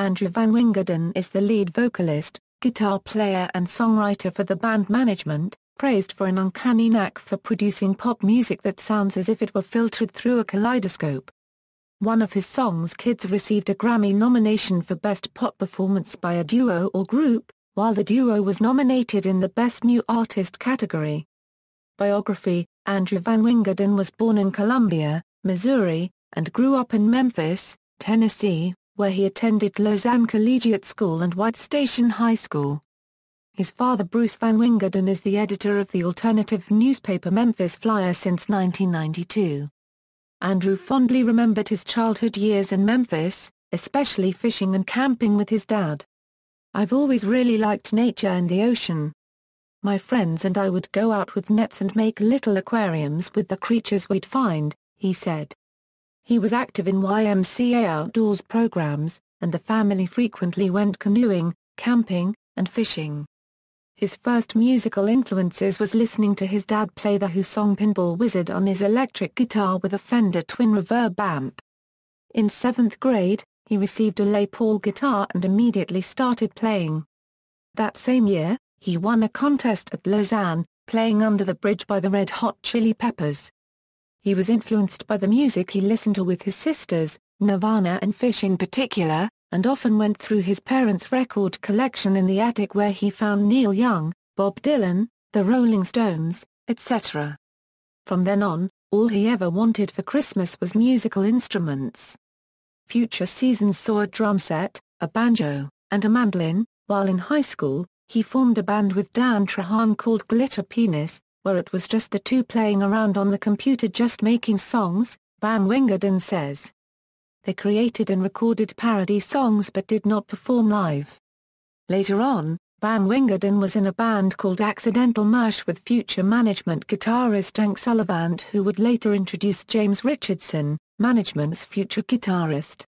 Andrew VanWyngarden is the lead vocalist, guitar player and songwriter for the band Management, praised for an uncanny knack for producing pop music that sounds as if it were filtered through a kaleidoscope. One of his songs, Kids, received a Grammy nomination for Best Pop Performance by a Duo or Group, while the duo was nominated in the Best New Artist category. Biography: Andrew VanWyngarden was born in Columbia, Missouri, and grew up in Memphis, Tennessee, where he attended Lausanne Collegiate School and White Station High School. His father, Bruce VanWyngarden, is the editor of the alternative newspaper Memphis Flyer since 1992. Andrew fondly remembered his childhood years in Memphis, especially fishing and camping with his dad. "I've always really liked nature and the ocean. My friends and I would go out with nets and make little aquariums with the creatures we'd find," he said. He was active in YMCA outdoors programs, and the family frequently went canoeing, camping, and fishing. His first musical influences was listening to his dad play the Who song Pinball Wizard on his electric guitar with a Fender twin reverb amp. In 7th grade, he received a Les Paul guitar and immediately started playing. That same year, he won a contest at Lausanne, playing Under the Bridge by the Red Hot Chili Peppers. He was influenced by the music he listened to with his sisters, Nirvana and Phish in particular, and often went through his parents' record collection in the attic where he found Neil Young, Bob Dylan, the Rolling Stones, etc. From then on, all he ever wanted for Christmas was musical instruments. Future seasons saw a drum set, a banjo, and a mandolin. While in high school, he formed a band with Dan Trahan called Glitter Penis, where it was just the two playing around on the computer just making songs, VanWyngarden says. They created and recorded parody songs but did not perform live. Later on, VanWyngarden was in a band called Accidental Mersh with future Management guitarist Hank Sullivan, who would later introduce James Richardson, Management's future guitarist.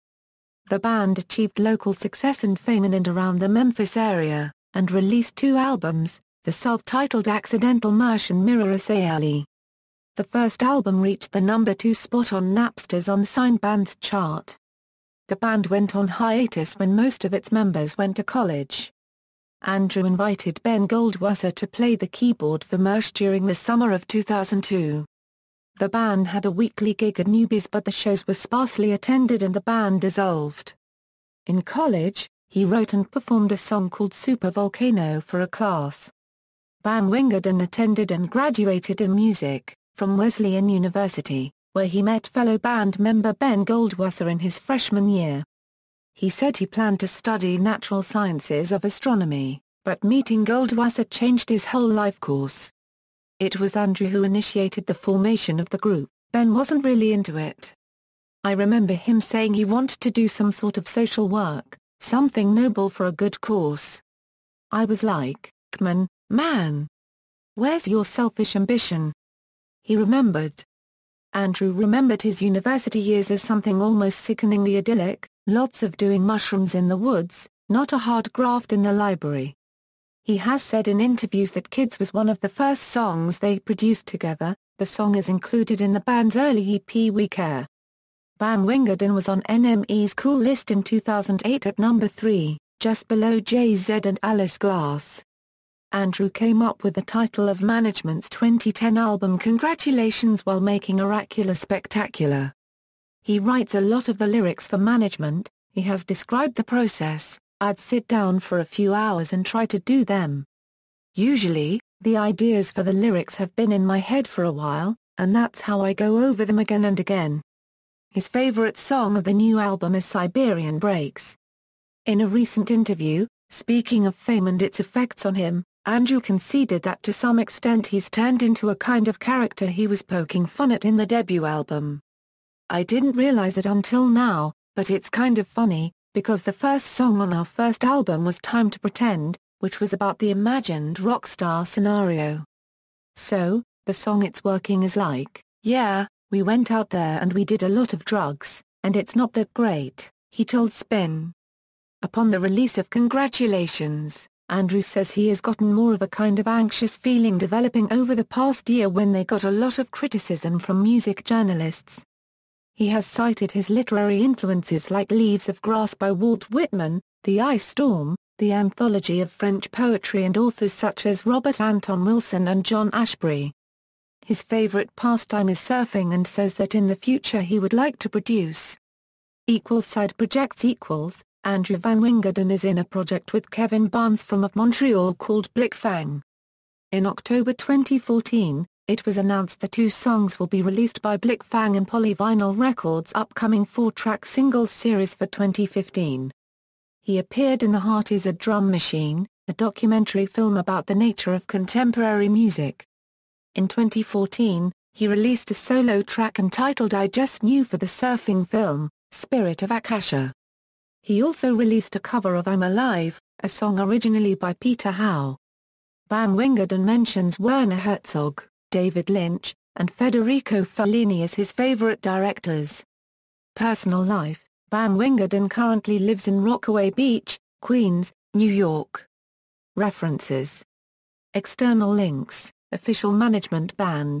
The band achieved local success and fame in and around the Memphis area, and released 2 albums, the self-titled Accidental Mersh and Mirror Asayali. The first album reached the number 2 spot on Napster's Unsigned Bands chart. The band went on hiatus when most of its members went to college. Andrew invited Ben Goldwasser to play the keyboard for Mersh during the summer of 2002. The band had a weekly gig at Newbies, but the shows were sparsely attended and the band dissolved. In college, he wrote and performed a song called Super Volcano for a class. VanWyngarden attended and graduated in music from Wesleyan University, where he met fellow band member Ben Goldwasser in his freshman year. He said he planned to study natural sciences of astronomy, but meeting Goldwasser changed his whole life course. It was Andrew who initiated the formation of the group. Ben wasn't really into it. "I remember him saying he wanted to do some sort of social work, something noble for a good cause. I was like, come on, man. Where's your selfish ambition?" He remembered. Andrew remembered his university years as something almost sickeningly idyllic, lots of doing mushrooms in the woods, not a hard graft in the library. He has said in interviews that Kids was one of the first songs they produced together. The song is included in the band's early EP We Care. VanWyngarden was on NME's Cool list in 2008 at number 3, just below Jay-Z and Alice Glass. Andrew came up with the title of Management's 2010 album Congratulations while making Oracular spectacular. He writes a lot of the lyrics for Management. He has described the process: "I'd sit down for a few hours and try to do them. Usually, the ideas for the lyrics have been in my head for a while, and that's how I go over them again and again." His favorite song of the new album is Siberian Breaks. In a recent interview, speaking of fame and its effects on him, Andrew conceded that to some extent he's turned into a kind of character he was poking fun at in the debut album. "I didn't realize it until now, but it's kind of funny, because the first song on our first album was Time to Pretend, which was about the imagined rock star scenario. So, the song It's Working is like, yeah, we went out there and we did a lot of drugs, and it's not that great," he told Spin. Upon the release of Congratulations, Andrew says he has gotten more of a kind of anxious feeling developing over the past year when they got a lot of criticism from music journalists. He has cited his literary influences like Leaves of Grass by Walt Whitman, The Ice Storm, the anthology of French poetry, and authors such as Robert Anton Wilson and John Ashbery. His favorite pastime is surfing and says that in the future he would like to produce. Side projects. Andrew VanWyngarden is in a project with Kevin Barnes from of Montreal called Blick Fang. In October 2014, it was announced the 2 songs will be released by Blick Fang and Polyvinyl Records' upcoming 4-track singles series for 2015. He appeared in The Heart is a Drum Machine, a documentary film about the nature of contemporary music. In 2014, he released a solo track entitled I Just Knew for the surfing film, Spirit of Akasha. He also released a cover of I'm Alive, a song originally by Peter Howe. VanWyngarden mentions Werner Herzog, David Lynch, and Federico Fellini as his favorite directors. Personal life. VanWyngarden currently lives in Rockaway Beach, Queens, New York. References. External links. Official management band.